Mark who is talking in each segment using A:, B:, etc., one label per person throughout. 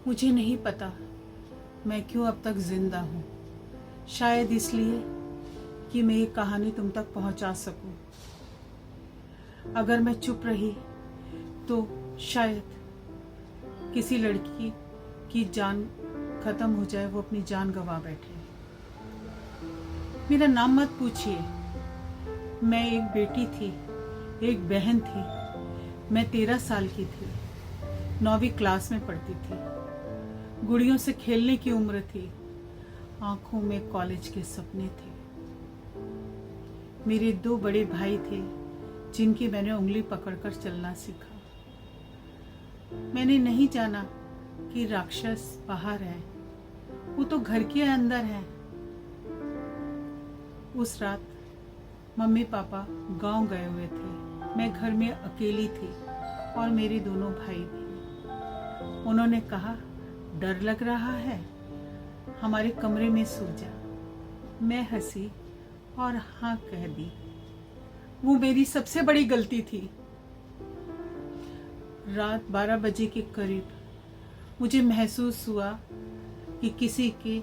A: मुझे नहीं पता मैं क्यों अब तक जिंदा हूँ। शायद इसलिए कि मैं ये कहानी तुम तक पहुँचा सकूँ। अगर मैं चुप रही तो शायद किसी लड़की की जान खत्म हो जाए, वो अपनी जान गंवा बैठे। मेरा नाम मत पूछिए। मैं एक बेटी थी, एक बहन थी। मैं 13 साल की थी, 9वीं क्लास में पढ़ती थी। गुड़ियों से खेलने की उम्र थी। आंखों में कॉलेज के सपने थे। मेरे 2 बड़े भाई थे जिनकी मैंने उंगली पकड़कर चलना सीखा। मैंने नहीं जाना कि राक्षस बाहर है, वो तो घर के अंदर है। उस रात मम्मी पापा गांव गए हुए थे। मैं घर में अकेली थी और मेरे दोनों भाई भी। उन्होंने कहा, डर लग रहा है, हमारे कमरे में सो जा। मैं हंसी और हाँ कह दी। वो मेरी सबसे बड़ी गलती थी। रात 12 बजे के करीब मुझे महसूस हुआ कि किसी के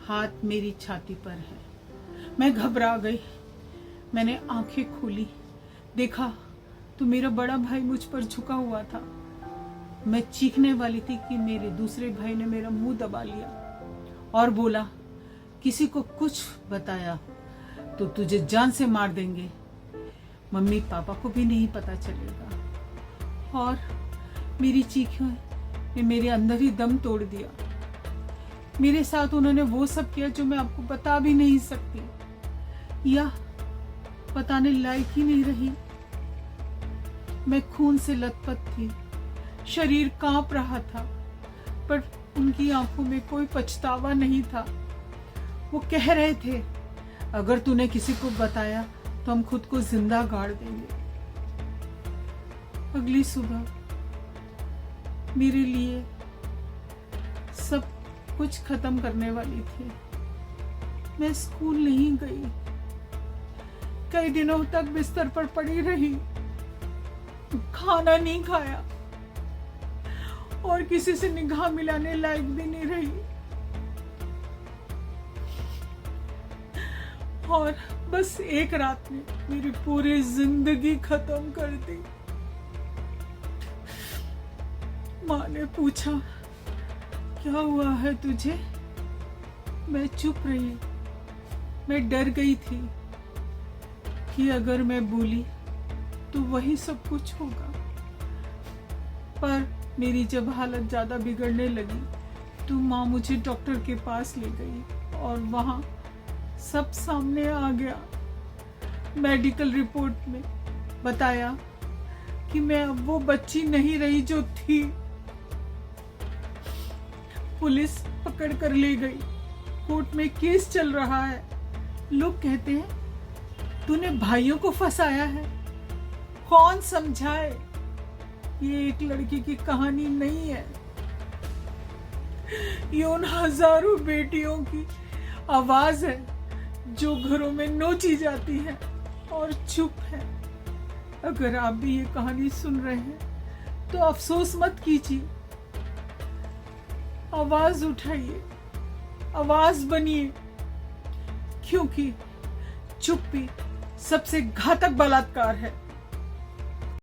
A: हाथ मेरी छाती पर है। मैं घबरा गई। मैंने आंखें खोली, देखा तो मेरा बड़ा भाई मुझ पर झुका हुआ था। मैं चीखने वाली थी कि मेरे दूसरे भाई ने मेरा मुंह दबा लिया और बोला, किसी को कुछ बताया तो तुझे जान से मार देंगे। मम्मी पापा को भी नहीं पता चलेगा। और मेरी चीखों ने मेरे अंदर ही दम तोड़ दिया। मेरे साथ उन्होंने वो सब किया जो मैं आपको बता भी नहीं सकती या बताने लायक ही नहीं रही। मैं खून से लथपथ थी, शरीर कांप रहा था, पर उनकी आंखों में कोई पछतावा नहीं था। वो कह रहे थे, अगर तूने किसी को बताया तो हम खुद को जिंदा गाड़ देंगे। अगली सुबह मेरे लिए सब कुछ खत्म करने वाली थी। मैं स्कूल नहीं गई, कई दिनों तक बिस्तर पर पड़ी रही, खाना नहीं खाया और किसी से निगाह मिलाने लायक भी नहीं रही। और बस एक रात ने मेरी पूरी जिंदगी खत्म कर दी। माँ ने पूछा, क्या हुआ है तुझे? मैं चुप रही। मैं डर गई थी कि अगर मैं बोली तो वही सब कुछ होगा। पर मेरी जब हालत ज्यादा बिगड़ने लगी तो माँ मुझे डॉक्टर के पास ले गई और वहां सब सामने आ गया। मेडिकल रिपोर्ट में बताया कि मैं अब वो बच्ची नहीं रही जो थी। पुलिस पकड़ कर ले गई। कोर्ट में केस चल रहा है। लोग कहते हैं तूने भाइयों को फंसाया है। कौन समझाए, ये एक लड़की की कहानी नहीं है, ये उन हजारों बेटियों की आवाज है जो घरों में नोची जाती है और चुप है। अगर आप भी ये कहानी सुन रहे हैं तो अफसोस मत कीजिए, आवाज उठाइए, आवाज बनिए, क्योंकि चुप्पी सबसे घातक बलात्कार है।